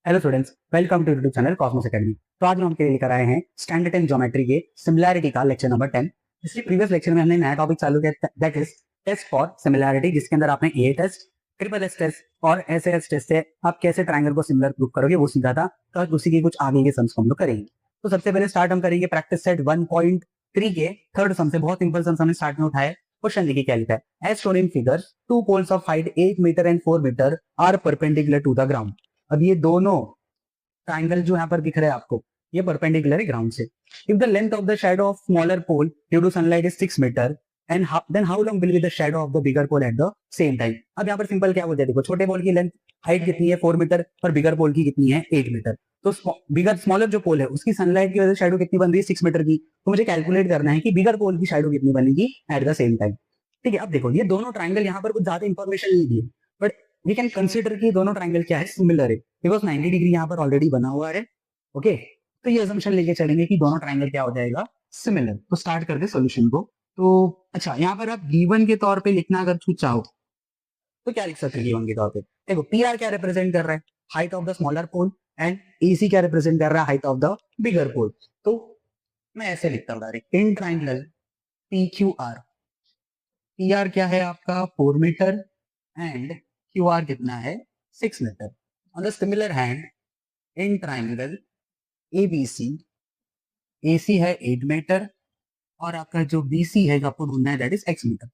Hello students, welcome to YouTube channel Cosmos Academy. तो आज हम आपके लिए लेकर आए हैं स्टैंडर्ड 10 ज्योमेट्री के सिमिलैरिटी का लेक्चर नंबर 10। इसके प्रीवियस लेक्चर में हमने नया टॉपिक चालू किया, that is test for similarity, जिसके अंदर आपने A test, triple S test और एस एस टेस्ट से आप कैसे ट्रायंगल को सिमिलर प्रूव करोगे वो सीखा था। तो आज उसी के कुछ आगे के सम्स को हम लोग करेंगे। तो सबसे पहले स्टार्ट हम करेंगे प्रैक्टिस सेट 1.3 के थर्ड सम से। बहुत सिंपल सम्स हमने स्टार्ट में उठाया। क्वेश्चन देखिए क्या लिखा है। As shown in figure, two poles of height 8 meter and 4 meter are perpendicular to the ground. अब ये दोनों ट्राइंगल जो यहाँ पर दिख रहा है आपको, ये परपेंडिकुलर है ग्राउंड से। If the length of the shadow of smaller pole due to sunlight is 6 meter and then how long will be the shadow of the bigger pole at the same time. अब यहाँ पर simple क्या बोलते हैं, देखो छोटे पोल की length height कितनी है 4 मीटर और बिगर पोल की कितनी है 8 मीटर। तो बिगर स्मॉलर जो पोल है उसकी सनलाइट की वजह से शैडो कितनी बन रही है 6 मीटर की। तो मुझे कैलकुलेट करना है कि बिगर पोल की शैडो कितनी बनेगी एट द सेम टाइम। ठीक है, अब देखो ये दोनों ट्राइंगल यहाँ पर कुछ ज्यादा इंफॉर्मेशन नहीं दी है, बट वी कैन कंसिडर कि दोनों ट्राइंगल क्या है, सिमिलर है, बिकॉज 90 डिग्री यहाँ पर ऑलरेडी बना हुआ है। ओके, तो ये असम्पशन लेके चलेंगे कि दोनों ट्राइंगल क्या हो जाएगा, सिमिलर। तो स्टार्ट करते सॉल्यूशन को। तो अच्छा, यहाँ पर आप गिवन के तौर पे लिखना अगर कुछ चाहो तो क्या लिख सकते हैं गिवन के तौर पे। देखो पी आर क्या रिप्रेजेंट कर रहा है, height of the smaller pole, and A C क्या रिप्रेजेंट कर रहा है, height of the bigger pole. तो मैं ऐसे लिखता हूँ direct, in triangle P Q R, P R क्या है आपका 4 मीटर एंड क्यू आर कितना है 6 meter. On the similar hand, in triangle ABC, AC है 8 मीटर और आपका जो BC है जो आपको ढूंढना है that is x metre.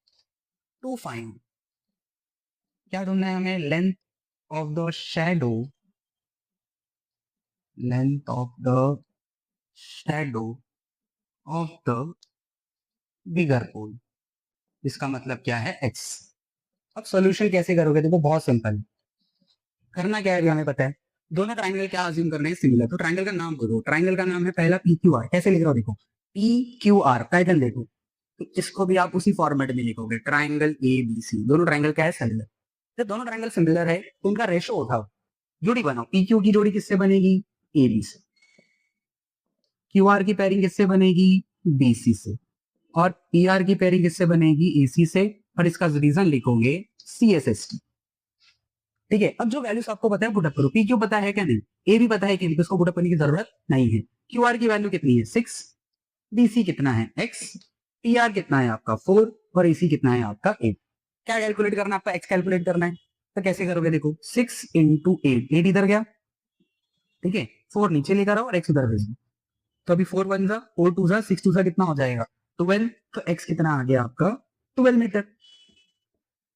To find, क्या ढूंढना है हमें, length of the shadow, length of the shadow of the bigger pole. इसका मतलब क्या है x। अब सॉल्यूशन कैसे करोगे, देखो बहुत सिंपल है। करना क्या है हमें पता है, दोनों ट्राइंगल क्या अज्यूम करने हैं, सिमिलर। तो ट्राइंगल का नाम बोलो, ट्राइंगल का नाम है पहला PQR। कैसे लिख रहा हूँ देखो, PQR पैटर्न देखो, तो इसको भी आप उसी फॉर्मेट में लिखोगे, ट्राइंगल ABC। दोनों ट्राइंगल क्या है, सिमिलर। जब दोनों ट्राइंगल सिमिलर है तो उनका रेशो उठाओ, जोड़ी बनाओ। PQ की जोड़ी किससे बनेगी, AB से। QR की पेयरिंग किससे बनेगी, BC से। और PR की पेयरिंग किससे बनेगी, AC से। और इसका रीजन लिखोगे CSST। ठीक है, अब जो वैल्यूज आपको पता है पुटअप करो। PQ पता है क्या नहीं, ए भी पता है कि इसको पुटअप करने की जरूरत नहीं है। QR की वैल्यू कितनी है 6, BC कितना है x, PR कितना है आपका 4 और AC कितना है आपका 8। क्या कैलकुलेट करना है आपका, x कैलकुलेट करना है। तो कैसे करोगे, देखो 6 इंटू 8 इधर गया, ठीक है, 4 नीचे लेकर आओ और x इधर भेज दो। तो अभी 4 1 जा 4 2 जा 6 2 जा कितना हो जाएगा 12। तो x कितना आ गया आपका 12 मीटर।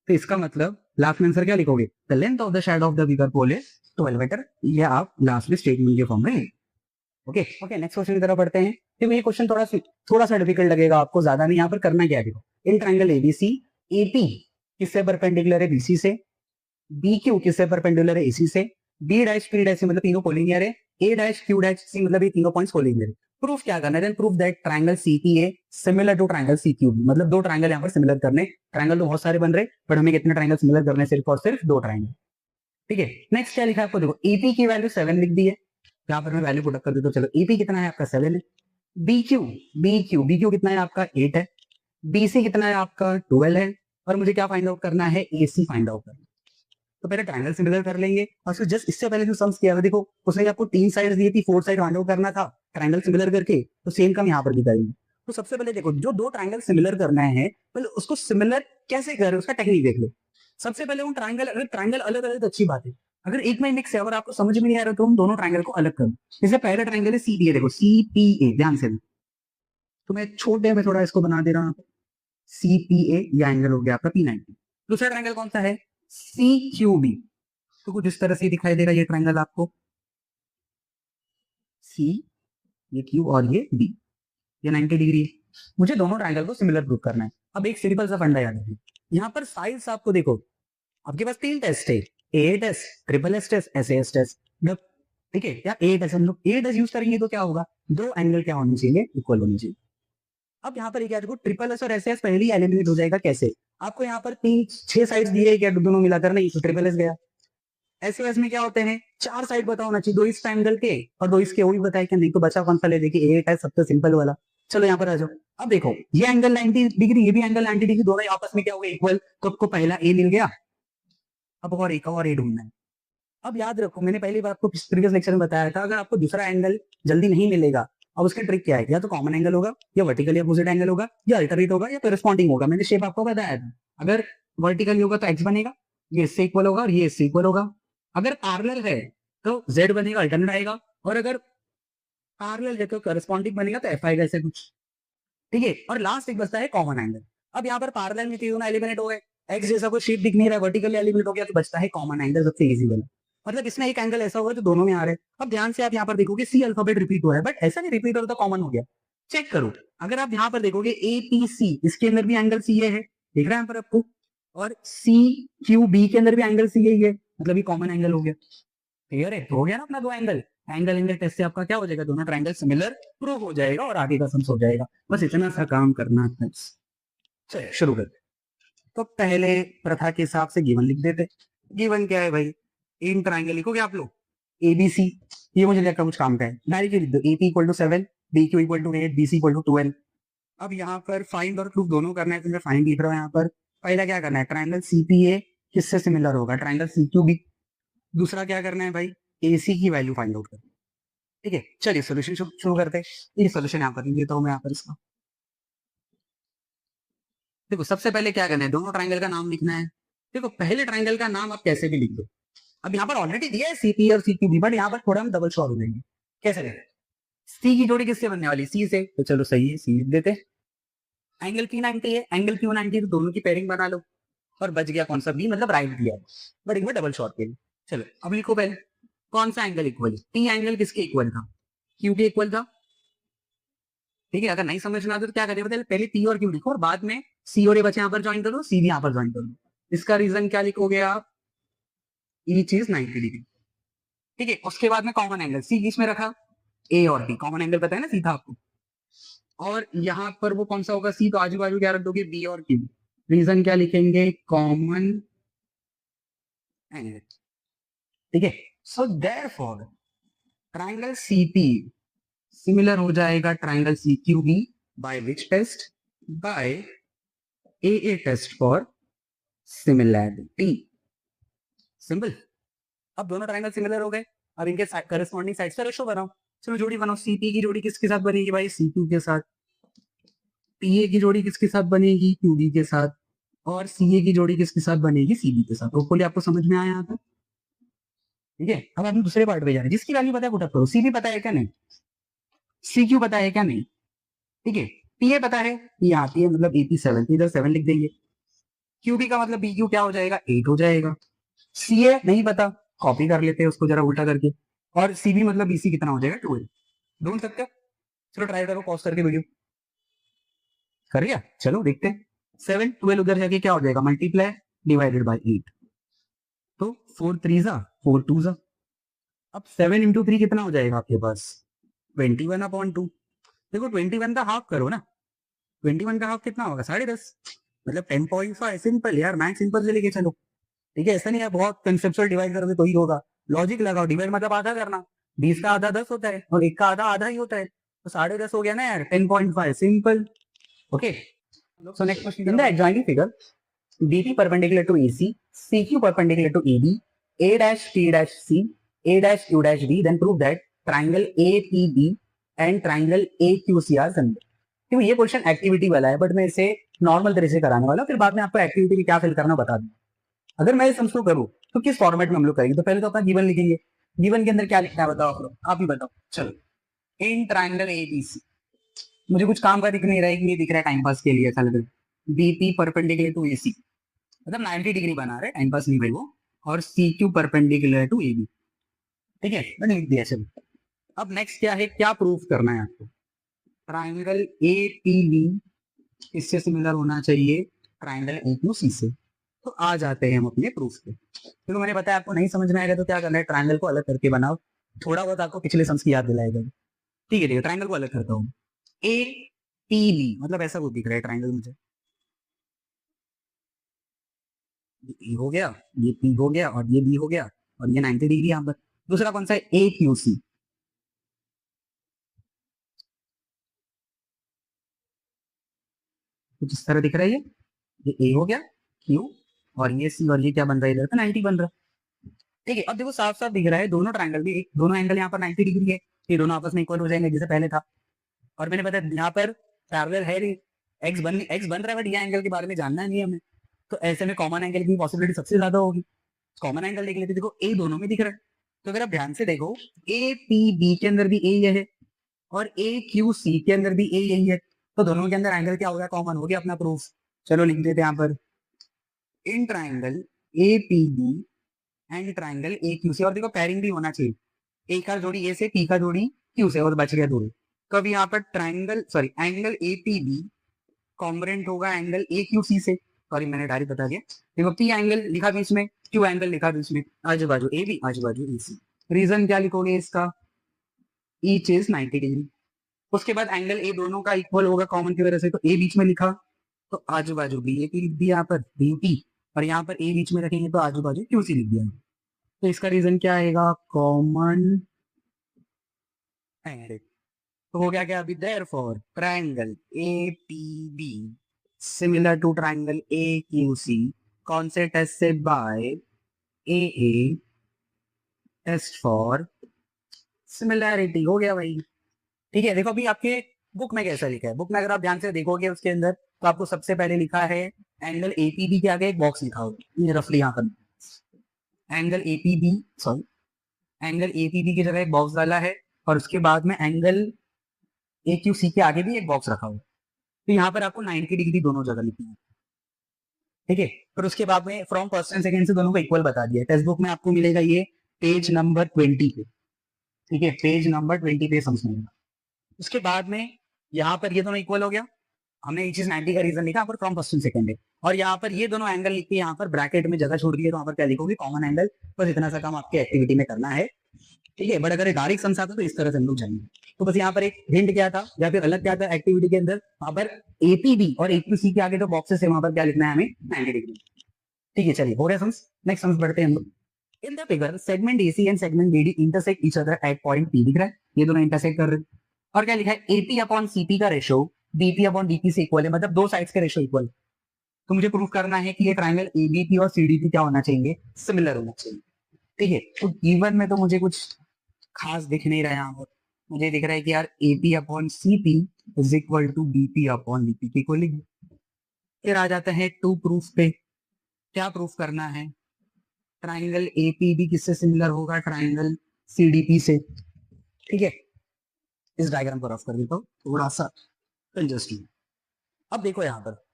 तो इसका मतलब लास्ट में आंसर क्या लिखोगे, the length of the shadow of the bigger pole is 12 meter. ये आप लास्ट में स्टेटमेंट के फॉर्म में। ओके ओके, नेक्स्ट क्वेश्चन की तरफ बढ़ते हैं। देखो ये क्वेश्चन थोड़ा सा डिफिकल्ट लगेगा आपको, ज्यादा नहीं। यहाँ पर करना क्या है, देखो इन ट्राइंगल ABC, AP किससे परपेंडिकुलर है, BC से। BQ किससे परपेंडिकुलर है, AC से। B डैश P डैश मतलब तीनों कोलिनियर है। A dash Q dash C मतलब ये तीनों पॉइंट्स कोलिनियर है। प्रूफ क्या करना है, then proof that triangle CPA similar to triangle CQB। मतलब दो ट्राइंगल यहाँ पर सिमिलर करने, ट्राइंगल तो बहुत सारे बन रहे बट हमें कितने ट्राइंगल सिमिलर करने, सिर्फ और सिर्फ दो ट्राइंगल। ठीक है, नेक्स्ट क्या लिखा है आपको, देखो EP की वैल्यू 7 लिख दी है, यहाँ पर मैं वैल्यू पुट अप कर देता हूं। चलो EP कितना है आपका 7 है। BQ कितना है आपका 8 है। BC कितना है आपका 12 है। और मुझे क्या फाइंड आउट करना है, AC फाइंड आउट करना है। तो पहले ट्राइंगल सिमिलर कर लेंगे और फिर जस्ट इससे पहले जो सम्स किया था, देखो उसने आपको 3 साइड दी थी, 4 साइड फाइंड आउट करना था ट्राइंगल सिमिलर करके। तो सेम काम यहाँ पर भी करेंगे। तो सबसे पहले देखो, जो दो ट्राइंगल सिमिलर करना है पहले उसको सिमिलर कैसे करें, उसका टेक्निक देख लो। सबसे पहले उन ट्राइंगल, अगर ट्राइंगल अलग अलग तो अच्छी बात है, अगर एक में मिक्स है और आपको समझ में नहीं आ रहा तो हम दोनों ट्राइंगल को अलग करो। जैसे पहला ट्राइंगल है CPA, देखो CPA ध्यान से। तो मैं छोटे में थोड़ा इसको बना दे रहा हूं, CPA ये एंगल हो गया आपका P90। दूसरा ट्राइंगल कौन सा है, CQB। तो कुछ इस तरह से दिखाई दे रहा है ये ट्राइंगल आपको, C ये Q और ये B, ये 90 डिग्री है। मुझे दोनों ट्राइंगल को सिमिलर प्रूव करना है। अब एक सिंपल सा फंडा याद रखिए, यहाँ पर साइड्स आपको देखो, आपके पास 3 टेस्ट है, A test, triple S test, SAS test. ठीक है, या A टेस्ट, हम लोग A टेस्ट यूज करेंगे तो क्या होगा, दो एंगल क्या होने चाहिए, इक्वल होने चाहिए। अब यहाँ पर क्या देखो, ट्रिपल एस और SAS पहले ही एलिमिनेट हो जाएगा। कैसे, आपको यहाँ पर 6 साइड्स दिए क्या, दोनों मिलाकर नहीं, तो ट्रिपल एस गया। SAS में क्या होते हैं, 4 साइड पता होना चाहिए, दो इस ट्रायंगल के और दो इसके, वो भी बताया क्या नहीं। तो बचा कौन सा, ले देखिए 8 है सबसे सिंपल वाला। चलो यहाँ पर आ जाओ। अब देखो ये एंगल 90 डिग्री, ये भी एंगल 90 डिग्री, दोनों आपस में क्या हो गए, इक्वल। तो आपको पहला A मिल गया, अब और एक और A ढूंढना है। अब याद रखो, मैंने पहली बार आपको प्रीवियस लेक्चर में बताया था, अगर आपको दूसरा एंगल जल्दी नहीं मिलेगा, अब उसकी ट्रिक क्या है, या तो कॉमन एंगल होगा, या वर्टिकली अपोजिट एंगल होगा, या अल्टरनेट होगा, या करस्पॉन्डिंग होगा। मैंने शेप आपको बताया था। अगर वर्टिकली होगा तो एक्स बनेगा, ये इससे इक्वल होगा और ये इससे इक्वल होगा। अगर पैरेलल है तो जेड बनेगा, अल्टरनेट आएगा। और अगर पैरेलल है तो करस्पॉन्डिंग बनेगा, तो एफ आएगा, ऐसे कुछ। ठीक है। और लास्ट एक बचता है कॉमन एंगल। अब यहाँ पर पैरेलल में तीनों एलिमिनेट हो गए, एक्स जैसा कोई शेप दिख नहीं रहा है, वर्टिकली एलिमिनेट हो गया, तो बचता है कॉमन एंगल, सबसे इजी वाला। मतलब इसमें एक एंगल ऐसा होगा जो दोनों में आ रहा है। अब ध्यान से आप यहाँ पर देखोगे सी अल्फाबेट रिपीट हुआ है, बट ऐसा नहीं रिपीट हो रहा, तो कॉमन हो गया। चेक करो, अगर आप यहाँ पर देखोगे ए पी सी, इसके अंदर भी एंगल सी है, दिख रहा है यहाँ पर आपको। और सी क्यू बी के अंदर भी एंगल सी है, मतलब ये कॉमन एंगल हो गया। क्लियर है, तो हो गया ना अपना दो एंगल। एंगल एंगल टेस्ट से आपका क्या हो जाएगा, दोनों ट्रायंगल सिमिलर प्रूव हो जाएगा और आगे का सम्स हो जाएगा। बस इतना सा काम करना था। चलिए शुरू करते। तो पहले प्रथा के हिसाब से गिवन लिख देते। गिवन क्या है भाई, इन ट्रायंगल लिखोगे आप लोग एबीसी, ये मुझे लगता है कुछ काम का है, डायरेक्टली लिख दो। AP equal to 7, B Q equal to 8, BC equal to 12। अब यहाँ पर फाइंड और प्रूफ दोनों करना है, तो मैं फाइंड लिख रहा हूँ यहाँ पर। पहला क्या करना है, ट्रायंगल सीपीए किससे सिमिलर होगा, ट्रायंगल सीक्यूबी। दूसरा क्या करना है भाई, एसी की वैल्यू फाइंड आउट करना। ठीक है, चलिए सोल्यूशन शुरू करते हैं। ये सोल्यूशन यहाँ पर लिख देता हूँ मैं यहाँ पर इसका। देखो सबसे पहले क्या करना है, दोनों ट्रायंगल का नाम लिखना है। देखो पहले ट्रायंगल का नाम आप कैसे भी लिख दो। अब यहाँ पर ऑलरेडी दिया है सीपी और सीक्यूबी, बट यहाँ पर थोड़ा हम डबल श्योर हो जाएंगे। कैसे करें, सी की जोड़ी किससे बनने वाली, सी से, तो चलो सही है, सी लिख देते। एंगल पी 90 है, एंगल क्यू 90, तो दोनों की पेयरिंग बना लो। और बच गया कौन सा, बी, मतलब राइट दिया है, बट एक बार डबल श्योर के लिए। चलो अब लिखो पहले कौन सा एंगल इक्वल है, टी एंगल किसके इक्वल था, क्यू के इक्वल था। ठीक है, अगर नहीं समझ में आता तो क्या करें, पहले पी और क्यू लिखो और बाद में सी और ए बचे यहाँ पर ज्वाइन कर दो, सी भी यहाँ पर ज्वाइन कर दो। इसका रीजन क्या लिखोगे आप, ईच इज 90 डिग्री। ठीक है, उसके बाद में कॉमन एंगल सी बीच में रखा, ए और बी कॉमन एंगल पता है ना, सीधा आपको। और यहाँ पर वो कौन सा होगा, सी, तो आजू बाजू क्या रख दोगे, बी और क्यू। रीजन क्या लिखेंगे, कॉमन एंगल। ठीक है, so therefore triangle CP similar हो जाएगा triangle CQB by which test, by A test for similarity. Simple. अब दोनों ट्रायंगल सिमिलर हो गए, अब इनके करस्पॉन्डिंग साइड्स का रेशो बनाओ। चलो जोड़ी बनाओ, सीपी की जोड़ी किसके साथ बनेगी भाई, सीक्यू के साथ। पीए की जोड़ी किसके साथ बनेगी, क्यूबी के साथ। और सीए की जोड़ी किसके साथ बनेगी, सीबी के साथ। होपफुली आपको समझ में आया था। ठीक है, अब हम दूसरे पार्ट पे जा रहे हैं, जिसकी वैल्यू पता है पुट अप करो। सीबी पता है क्या, नहीं। सीक्यू पता है क्या, नहीं। ठीक है, पीए पता है, ये आती है मतलब एपी 7, इधर 7 लिख देंगे। क्यूबी का मतलब बीक्यू क्या हो जाएगा, 8 हो जाएगा। सीए नहीं पता, कॉपी कर लेते हैं उसको जरा उल्टा करके। और सीबी मतलब बीसी कितना हो जाएगा, 12। ढूंढ सकते हो, चलो ट्राई करो पॉज करके वीडियो। कर लिया, चलो देखते हैं। 7 12 उधर जाके क्या हो जाएगा, मल्टीप्लाई डिवाइडेड बाई 8। तो 4 3 जा 4 2 जा। अब 7 इंटू 3 कितना हो जाएगा आपके पास, 21/2। देखो 21 का हाफ करो ना, 21 का हाफ कितना होगा, 10.5, मतलब 10.5। सिंपल यार, मैथ सिंपल से लेके चलो। ठीक है, ऐसा नहीं है बहुत कंसेप्चुअल डिवाइड करोगे तो ही होगा। लॉजिक लगाओ, डिवाइड मतलब आधा करना। 20 का आधा 10 होता है और 1 का आधा आधा ही होता है, तो 10.5 हो गया ना यार, 10.5 simple. Okay, so next question, in the adjoining figure BP perpendicular to AC, CQ perpendicular to AB, A dash T dash C, A dash Q dash D, then prove that triangle APB and triangle AQC are similar। क्यों ये question activity वाला है, but मैं इसे normal तरह से कराने वाला हूँ, फिर बाद में आपको एक्टिविटी में क्या फिल करना बता दूंगा। अगर मैं समझ करूँ तो किस फॉर्मेट में हम लोग करेंगे, तो पहले तो अपना गिवन लिखेंगे। गिवन के अंदर क्या लिखना है बताओ, आप लोग आप ही बताओ। चलो इन ट्राइंगल एबीसी, मुझे कुछ काम का दिख नहीं रहा है, ये दिख रहा है टाइम पास के लिए, ऐसा लग रहा है। बीपी परपेंडिकुलर टू एसी, मतलब 90 डिग्री बना रहे, टाइम पास नहीं भाई वो। और C Q perpendicular to A B. ठीक है, मैंने लिख दिया चलो। अब नेक्स्ट क्या है, क्या प्रूफ करना है आपको, ट्राइंगल ए पी बी इससे सिमिलर होना चाहिए ट्राइंगल ए क्यू सी से। तो आ जाते हैं हम अपने प्रूफ पे। क्योंकि मैंने बताया आपको नहीं समझ में आएगा तो क्या करना है, ट्राइंगल को अलग करके बनाओ। थोड़ा बहुत आपको पिछले सम्स की याद दिलाएगा। ठीक है, ट्राइंगल को अलग करता हूँ। ए पी बी मतलब ऐसा कुछ दिख रहा है ट्राइंगल मुझे, ये हो गया, ये पी हो गया और ये बी हो गया, और ये 90 डिग्री यहाँ पर। दूसरा कौन सा है, ए क्यू सी। कुछ इस तरह दिख रहा है ये ए हो गया, क्यू, और ये सी, और ये क्या बन रहा है इधर, तो 90 बन रहा है। ठीक है, अब देखो साफ साफ दिख रहा है दोनों ट्राइंगल भी दोनों एंगल यहाँ पर 90 डिग्री है, ये दोनों आपस में इक्वल हो जाएंगे जैसे पहले था। और मैंने बताया यहाँ पर पैरेलल है नहीं, एक्स बन रहा है, बट ये एंगल के बारे में जानना नहीं है हमें, तो ऐसे में कॉमन एंगल की पॉसिबिलिटी सबसे ज्यादा होगी। कॉमन एंगल देख लेते, देखो ए दोनों में दिख रहा है, तो अगर आप ध्यान से देखो ए पी बी के अंदर भी ए ये है और ए क्यू सी के अंदर भी ए यही है, तो दोनों के अंदर एंगल क्या हो गया, कॉमन हो गया अपना प्रूफ। चलो लिख देते यहाँ पर in triangle A P B and triangle A Q C, और देखो पेयरिंग भी होना चाहिए, ए का जोड़ी ए से, पी का जोड़ी क्यू से, और बच गया दूरी। तो अभी यहाँ पर triangle sorry angle A P B congruent होगा एंगल ए क्यू सी से, सॉरी मैंने डायरेक्ट बता दिया, देखो पी एंगल लिखा बीच में, क्यू एंगल लिखा बीच में, आजू बाजू ए बी आजू बाजू ए सी। रीजन क्या लिखोगे इसका, ईच इज 90 डिग्री। उसके बाद एंगल ए दोनों का इक्वल होगा कॉमन की वजह से, तो ए बीच में लिखा, तो आजू बाजू बी ए पी लिख दिया यहाँ पर बी पी, और यहाँ पर ए बीच में रखेंगे तो आजू बाजू क्यू सी लिख दिया। तो इसका रीजन क्या आएगा, कॉमन एंगल। तो हो गया क्या अभी, therefore triangle APB similar to triangle AQC, कौन से टेस्ट से, by AA test for similarity. हो गया भाई, ठीक है। देखो अभी आपके बुक में कैसा लिखा है, बुक में अगर आप ध्यान से देखोगे उसके अंदर, तो आपको सबसे पहले लिखा है एंगल APB के आगे एक बॉक्स लिखा होगा, ये रफली यहाँ पर angle APB sorry angle APB की जगह एक बॉक्स डाला है, और उसके बाद में एंगल AQC के आगे भी एक बॉक्स रखा हुआ, तो यहाँ पर आपको 90 डिग्री दोनों जगह लिखनी है, ठीक है। फिर उसके बाद में फ्रॉम फर्स्ट एंड सेकंड से दोनों को इक्वल बता दिया, टेक्स्ट बुक में आपको मिलेगा ये पेज नंबर 20 पे, ठीक है, पेज नंबर 20 पे समझ। उसके बाद में यहाँ पर ये दोनों इक्वल हो गया, हमने ये चीज 90 का रीजन लिखा, यहाँ पर फ्रॉम फर्स्ट एंड सेकंड है, और यहाँ पर ये दोनों एंगल लिख के यहाँ पर ब्रैकेट में जगह छोड़ दी है, तो यहाँ पर क्या लिखोगे, कॉमन एंगल। बस इतना सा काम आपके एक्टिविटी में करना है, ठीक है। बट अगर डायरेक्ट सम आता तो इस तरह से हम लोग जाएंगे। तो बस यहाँ पर एक हिंट क्या था या फिर अलग क्या था एक्टिविटी के अंदर, वहां पर एपीबी और एपीसी के आगे जो बॉक्सेस है वहां पर क्या लिखना है हमें, 90 डिग्री, ठीक है। चलिए हो गया सम्स, नेक्स्ट सम्स बढ़ते हैं हम लोग। In the figure segment AC and segment BD intersect each other at point P, दिख रहा है ये दोनों इंटरसेक्ट कर रहे हैं, और क्या लिखा है, एपी अपॉन सीपी का रेशो बीपी अपॉन डीपी से इक्वल है, मतलब दो साइड्स के रेशो इक्वल। तो मुझे प्रूफ करना है कि ये ट्रायंगल एबीपी और सीडीपी क्या होना चाहिए, सिमिलर होना चाहिए, ठीक है। तो गिवन में तो मुझे कुछ खास दिख नहीं रहा है, यहाँ मुझे दिख रहा है कि यार AP upon CP is equal to BP upon DP को लिख। फिर आ जाता है टू प्रूफ पे, क्या प्रूफ करना है, ट्राइंगल एपीबी किससे सिमिलर होगा, ट्राइंगल सीडीपी से, ठीक है। इस डायग्राम को रफ कर देता हूँ थोड़ा सा कंजस्ट। अब देखो यहाँ पर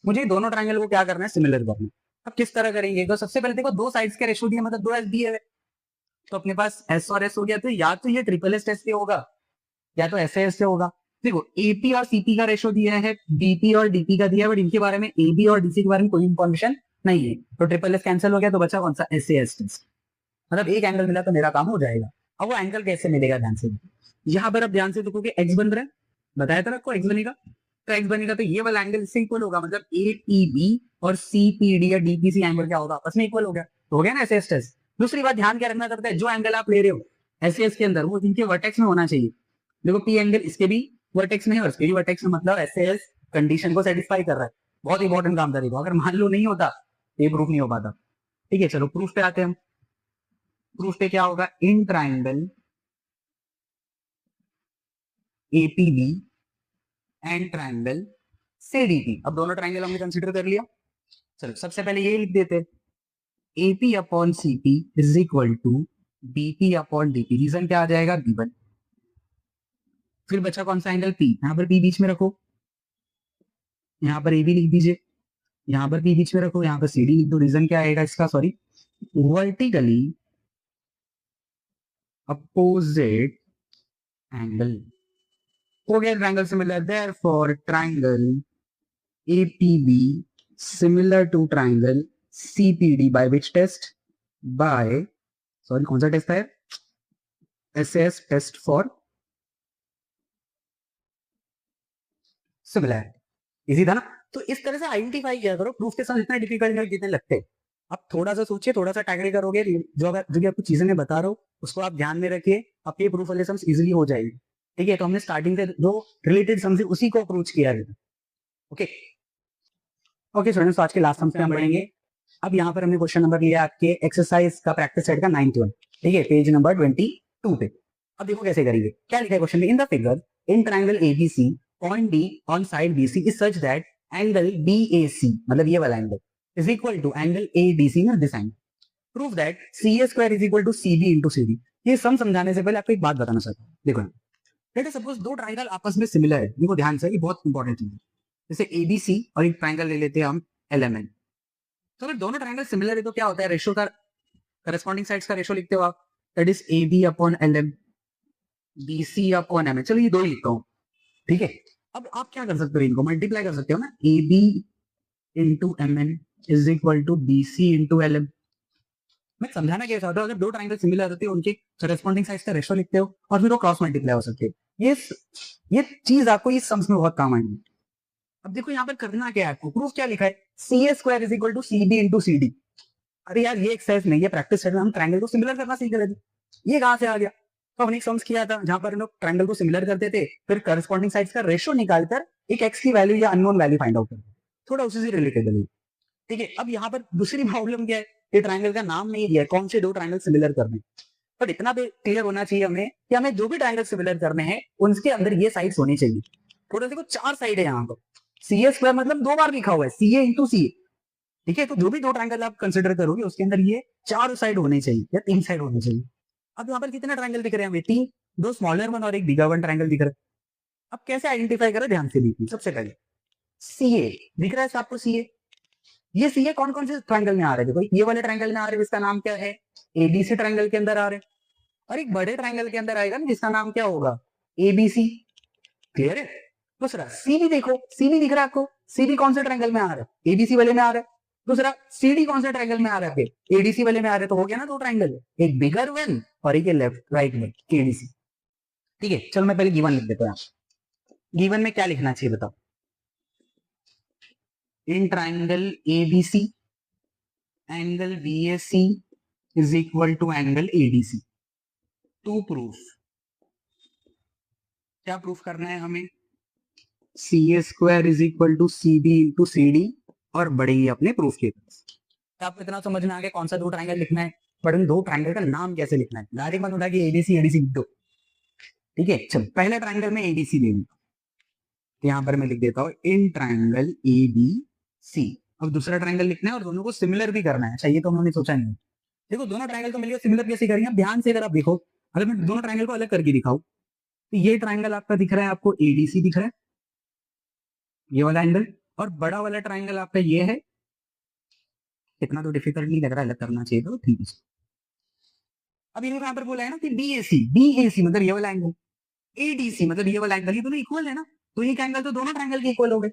मुझे दोनों ट्राइंगल को क्या करना है, सिमिलर करना। अब किस तरह करेंगे, तो सबसे पहले देखो दो साइड्स के रेशो दिए, मतलब दो एस दिए हुए, तो अपने पास एस और एस हो गया, तो या तो ये ट्रिपल एस टेस्ट से होगा या तो एस से होगा। देखो एपी और सीपी का रेशो दिया है, बीपी और डीपी का दिया है, बट इनके बारे में एबी और डीसी के बारे में कोई इंफॉर्मेशन नहीं है, तो ट्रिपल एस कैंसिल हो गया, तो बचा कौन सा, एस टेस्ट। मतलब एक एंगल मिला तो मेरा काम हो जाएगा। अब वो एंगल कैसे मिलेगा, ध्यान से यहाँ पर अब ध्यान से देखोगे एक्स बन रहा है, बताया था आपको एक्स बनेगा, तो एक्स बनेगा तो ये वाला एंगल इससे इक्वल होगा, मतलब एपीबी और सीपीडी या डीपीसी एंगल क्या होगा, आपस में इक्वल हो गया, तो हो गया ना एस टेस्ट। दूसरी बात ध्यान क्या रखना करता है, जो एंगल आप ले रहे हो एस के अंदर वो इनके वर्टेक्स में होना चाहिए। देखो पी एंगल इसके भी वर्टेक्स में है और इसके भी वर्टेक्स में, मतलब एस कंडीशन को सेटिस्फाई कर रहा है। बहुत इंपॉर्टेंट काम था, देखो अगर मान लो नहीं होता ये प्रूफ नहीं हो पाता, ठीक है। चलो प्रूफ पे आते हैं हम। प्रूफ पे क्या होगा, in triangle APB and triangle CDP, अब दोनों ट्राइंगल हमने कंसीडर कर लिया। चलो सबसे पहले ये लिख देते, AP upon CP is equal to BP upon DP, reason क्या आ जाएगा, B1। फिर बचा कौन सा एंगल, P, यहाँ पर P बीच में रखो, यहाँ पर AB लिख दीजिए, यहाँ पर P बीच में रखो, यहाँ पर CD लिख दो, रीजन क्या आएगा इसका, सॉरी वर्टिकली अपोजिट एंगल। हो गया triangle similar, therefore triangle APB similar to triangle CPD by which test, by sorry कौन सा टेस्ट है, SS test for similar, easy था ना। तो इस तरह से आइडेंटिफाई किया करो, प्रूफ के साथ इतना डिफिकल्ट नहीं जितने लगते। आप थोड़ा सा सोचिए, थोड़ा सा टैकल करोगे, जो भी आपको चीजें मैं बता रहा हूँ उसको आप ध्यान में रखिए, आपके प्रूफ वाले सम्स इजीली हो जाएगी, ठीक है। तो हमने स्टार्टिंग से जो रिलेटेड सम्स उसी को अप्रोच किया है, ओके ओके स्टूडेंट्स, आज के लास्ट सम्स पे हम बढ़ेंगे। अब यहाँ पर हमने क्वेश्चन नंबर लिया आपके एक्सरसाइज का प्रैक्टिस सेट का 9th, ठीक है, पेज नंबर 22 पे। अब देखो कैसे करेंगे, क्या लिखा है क्वेश्चन में, in the figure in triangle ABC point D on side BC is such that angle BAC, मतलब ये वाला angle, is equal to angle ADC ना this angle, prove that C A square is equal to C B into C D. ये सम समझाने से पहले आपको एक बात बताना चाहता हूँ, देखो लेट अस सपोज दो ट्रायंगल आपस में सिमिलर है, देखो ध्यान से, ये बहुत इंपॉर्टेंट चीज है। जैसे एबीसी और एक ट्रायंगल ले लेते हैं हम एलएमएन, तो अगर दोनों ट्रायंगल सिमिलर है तो क्या होता है, रेशियो का, करस्पॉन्डिंग साइड्स का रेशियो लिखते हो आप, that is A B upon L M, B C upon M N, चलो ये दो ही लिखता हूँ, ठीक है। अब आप क्या कर सकते हो, इनको मल्टीप्लाई कर सकते हो ना, A B into M N is equal to B C into L M. मैं समझाना क्या चाहता हूँ, अगर दो ट्रायंगल सिमिलर होते हैं उनके करस्पॉन्डिंग साइड्स का रेशियो लिखते हो और फिर वो क्रॉस मल्टीप्लाई हो सकते हैं। ये चीज आपको इस सम्स में बहुत काम आएगी। अब देखो यहाँ पर करना क्या है आपको, प्रूफ क्या लिखा है, C A square is equal to C B into C D. अरे यार ये एक्सरसाइज नहीं है, प्रैक्टिस सेट में हम ट्रायंगल को सिमिलर करना सीख रहे थे, ये कहां से आ गया। तो हमने एक सम्स किया था जहां पर हम लोग ट्रायंगल को सिमिलर करते थे, फिर करस्पॉन्डिंग साइड्स का रेशियो निकालकर एक एक्स की वैल्यू या अननोन वैल्यू फाइंड आउट करते, थोड़ा उसी से रिलेटेबल है, ठीक है। अब यहाँ पर दूसरी प्रॉब्लम क्या है, ये ट्रायंगल का नाम नहीं दिया है, कौन से दो ट्रायंगल सिमिलर करने, पर इतना भी क्लियर होना चाहिए हमें कि हमें जो भी ट्रायंगल सिमिलर करने हैं उनके अंदर ये साइड्स होनी चाहिए। थोड़ा देखो चार साइड है यहाँ पर, सी ए स्क्वायर मतलब दो बार लिखा हुआ है, सी ए इंटू सी ए, ठीक है। तो जो भी दो ट्रायंगल आप कंसिडर करोगे उसके अंदर ये चार साइड होने चाहिए या तीन साइड होने चाहिए। अब यहाँ पर कितने ट्रायंगल दिख रहे हैं हमें, तीन, दो स्मॉलर वन और एक बिगर वन ट्रायंगल दिख रहा है। अब कैसे आइडेंटिफाई करें, ध्यान से देखिए, सबसे पहले सी ए दिख रहा है आपको, सी ए, ये सी ए कौन कौन से ट्रायंगल में आ रहे हैं, देखो ये वाले ट्रायंगल में आ रहे हैं जिसका नाम क्या है, एबीसी ट्रायंगल के अंदर आ रहे हैं, और एक बड़े ट्रायंगल के अंदर आएगा ना जिसका नाम क्या होगा, एबीसी, क्लियर है। दूसरा सी बी, देखो सी बी दिख रहा है आपको, सी बी कौन से ट्रायंगल में आ रहा है, एबीसी वाले में आ रहा है। दूसरा सी डी कौन से ट्रायंगल में आ रहा है, एडीसी वाले में आ रहे हैं, तो हो गया ना दो ट्रायंगल, एक बिगर वन और एक लेफ्ट राइट में एडीसी, ठीक है। चलो मैं पहले गिवन लिख देता हूँ, गिवन में क्या लिखना चाहिए बताओ, in triangle ABC angle BAC is equal to angle ADC, to proof, क्या प्रूफ करना है हमें, C A square is equal to C B into C D, और बड़े ही अपने प्रूफ के पास। आपको इतना समझ में आ गया कौन सा दो ट्रायंगल लिखना है, बट उन दो ट्रायंगल का नाम कैसे लिखना है, डायरेक्ट मत उठा के एडीसी एडीसी लिख दो, ठीक है। चलो पहला ट्रायंगल में एडीसी ले लूंगा, यहाँ पर मैं लिख देता हूँ in triangle A B C. अब दूसरा ट्रायंगल लिखना है और दोनों को सिमिलर भी करना है, चाहिए तो उन्होंने सोचा नहीं। देखो दोनों ट्रायंगल तो मिलकर सिमिलर कैसे करेंगे, ध्यान से अगर आप देखो, अगर मैं दोनों ट्रायंगल को अलग करके दिखाऊं, तो ये ट्रायंगल आपका दिख रहा है आपको एडीसी दिख रहा है, ये वाला एंगल, और बड़ा वाला ट्रायंगल आपका ये है, इतना तो डिफिकल्ट नहीं लग रहा है, अलग करना चाहिए तो ठीक है। अब इन्होंने यहाँ पर बोला है ना कि बीएसी, बीएसी मतलब ये वाला एंगल, एडीसी मतलब ये वाला एंगल, ये दोनों इक्वल है ना, तो एक एंगल तो दोनों ट्रायंगल के इक्वल हो गए।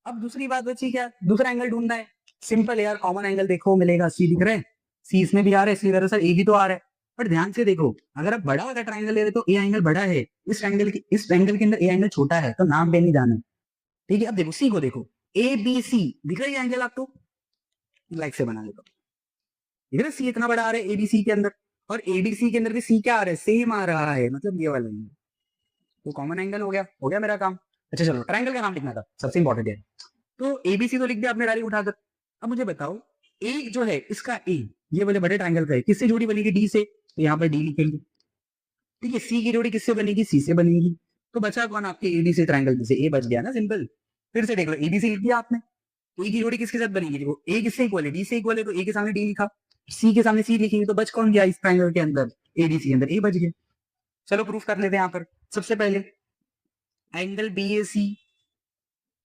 अब दूसरी बात बची क्या, दूसरा एंगल ढूंढना है, सिंपल यार, कॉमन एंगल देखो मिलेगा, सी दिख रहा है, सी इसमें भी आ रहा है, सी दरअसल ए भी तो आ रहा है, बट ध्यान से देखो, अगर आप बड़ा वाला ट्रायंगल ले रहे तो ए एंगल बड़ा है, इस एंगल के अंदर ए एंगल छोटा है, तो नाम पे नहीं जाना, ठीक है। अब देखो सी को देखो, ए बी सी दिख रहा है एंगल आपको, लाइक से बना लेता हूं, दिख रहा है सी इतना बड़ा आ रहा है एबीसी के अंदर, और एडीसी के अंदर भी सी क्या आ रहा है, सेम आ रहा है, मतलब ये वाला एंगल, तो कॉमन एंगल हो गया मेरा काम। अच्छा चलो ट्रायंगल का नाम लिखना था, सबसे इंपॉर्टेंट है, तो एबीसी तो लिख दिया आपने डायरेक्ट उठाकर। अब मुझे बताओ ए जो है इसका ए, ये वाले बड़े ट्रायंगल का है, किससे जोड़ी बनेगी, डी से, तो यहाँ पर डी लिखेंगे, ठीक है। सी की जोड़ी किससे बनेगी, सी से बनेगी, तो बचा कौन आपके एडी से ट्रायंगल से, ए बच गया ना, सिंपल। फिर से देख लो, एबीसी लिख दिया आपने, ए की जोड़ी किसके साथ बनेगी, देखो ए किससे इक्वल है, डी से इक्वल है, तो ए के सामने डी लिखा, सी के सामने सी लिखेंगे, तो बच कौन गया इस ट्रायंगल के अंदर, एडीसी के अंदर ए बच गया। चलो प्रूफ कर लेते हैं यहाँ पर, सबसे पहले एंगल बीएसी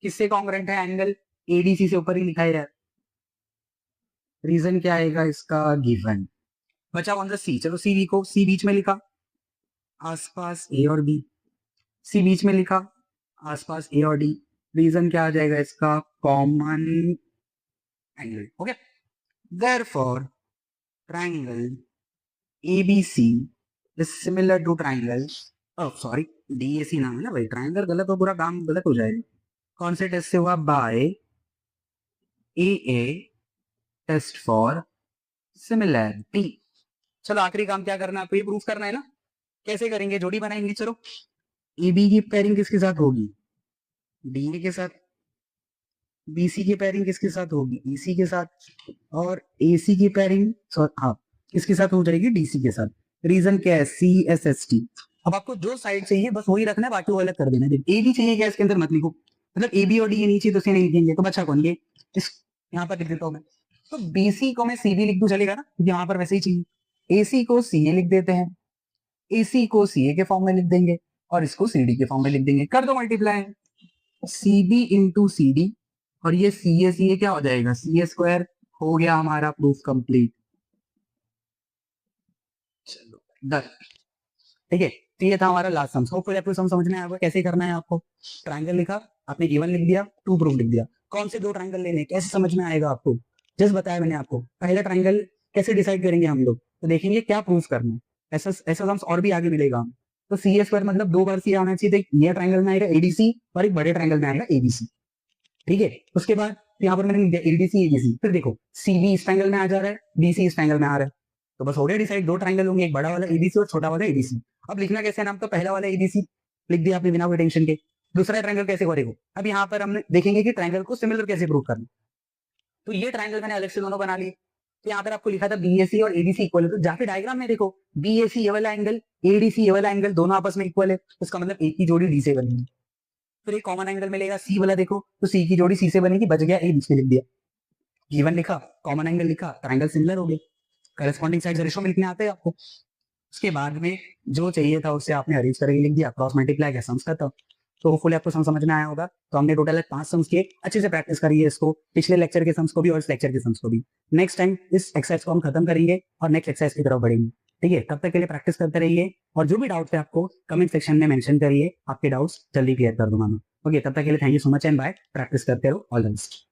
किससे कॉन्ग्रुएंट है, एंगल एडीसी से, ऊपर ही लिखा है यार, रीजन क्या आएगा इसका, गिवन। बचा कौन सा, सी, चलो सी लिखो, सी बीच में लिखा, आसपास ए और बी, सी बीच में लिखा, आसपास ए और डी, रीजन क्या आ जाएगा इसका, कॉमन एंगल, हो गया। Therefore triangle ABC is similar to triangle, sorry DAC नाम है ना भाई, ट्रायंगल गलत हो पूरा काम गलत हो जाएगा। कौन से टेस्ट से हुआ, by A test for similarity. चलो आखिरी काम क्या करना है आपको, ये प्रूफ करना है ना, कैसे करेंगे, जोड़ी बनाएंगे, चलो ए बी की पेयरिंग किसके साथ होगी, डी ए के साथ, बीसी की पेयरिंग किसके साथ होगी, ईसी के साथ, और एसी की पेयरिंग हाँ किसके साथ हो जाएगी, डीसी के साथ। रीजन क्या है, सी एस एस टी। अब आपको जो साइड चाहिए बस वही रखना है, बाकी वो अलग कर देना है। ए भी चाहिए क्या इसके अंदर, मत लिखो, मतलब ए बी और डी नीचे तो से नहीं लिखेंगे तो बच्चा कौन, ये इस यहाँ पर लिख देता हूँ मैं। तो बीसी को मैं सी भी लिख दूं चलेगा ना, क्योंकि यहाँ पर वैसे ही चाहिए। एसी को सी ए लिख देते हैं, एसी को सी ए के फॉर्म में लिख देंगे, और इसको सी डी के फॉर्म में लिख देंगे। कर दो multiply, C B into C D, और ये सी ए क्या हो जाएगा, सी ए स्क्वायर। हो गया हमारा प्रूफ कंप्लीट। चलो डन। ठीक है, तो ये था हमारा लास्ट सम। होपफुली आपको सम समझ में आया होगा कैसे करना है आपको। ट्रायंगल लिखा, आपने गिवन लिख दिया, टू प्रूफ लिख दिया। कौन से दो ट्रायंगल लेने कैसे समझ में आएगा आपको, जस्ट बताया मैंने आपको। पहला ट्रायंगल कैसे डिसाइड करेंगे हम लोग, तो देखेंगे क्या प्रूफ करना है। ऐसा ऐसा सम्स और भी आगे मिलेगा। तो सी ए स्क्वायर मतलब दो बार सी आना चाहिए, तो ये ट्रायंगल में आएगा एडीसी, और एक बड़े ट्रायंगल में आएगा एबीसी। ठीक है, उसके बाद यहाँ पर मैंने लिख दिया एडीसी एबीसी। फिर देखो सीबी इस ट्रायंगल में आ जा रहा है, डीसी इस ट्रायंगल में आ रहा है, तो बस हो गया डिसाइड। दो ट्रायंगल होंगे, एक बड़ा वाला एबीसी और छोटा वाला एबीसी। अब लिखना कैसे है नाम, तो पहला वाला एबीसी लिख दिया आपने बिना कोई टेंशन के। दूसरा ट्रायंगल कैसे करेगा, अब यहाँ पर हमने देखेंगे कि ट्रायंगल को सिमिलर कैसे प्रूव करना। तो ये ट्रायंगल मैंने अलग से दोनों बना लिए। तो यहाँ पर आपको लिखा था बीएसी और एडीसी इक्वल है, तो जाके डायग्राम में देखो बीएसी ये वाला एंगल, एडीसी ये वाला एंगल, दोनों आपस में इक्वल है, उसका मतलब एक की जोड़ी डी से बनेगी। फिर एक कॉमन एंगल मिलेगा सी वाला, देखो तो सी की जोड़ी सी से बनेगी, बच गया ए, बीच में लिख दिया। गिवन लिखा, कॉमन एंगल लिखा, ट्रायंगल सिमिलर हो गए, करस्पॉन्डिंग साइड रेशो में लिखने आते हैं आपको। उसके बाद में जो चाहिए था उससे आपने अरेंज करके लिख दिया, क्रॉस मल्टीप्लाई किया, सम्स खत्म। तो होपफुली आपको समझ में आया होगा। तो हमने टोटल 5 सम्स किए, अच्छे से प्रैक्टिस करिए इसको, पिछले लेक्चर के सम्स को भी और इस लेक्चर के सम्स को भी। नेक्स्ट टाइम इस एक्सरसाइज को हम खत्म करेंगे और नेक्स्ट एक्सरसाइज की तरफ बढ़ेंगे। ठीक है, तब तक के लिए प्रैक्टिस करते रहिए, और जो भी डाउट है आपको कमेंट सेक्शन में मेंशन करिए, आपके डाउट्स जल्दी क्लियर कर दूंगा मैं। ओके, तब तक के लिए thank you so much and bye. Practice करते रहो, ऑल द बेस्ट।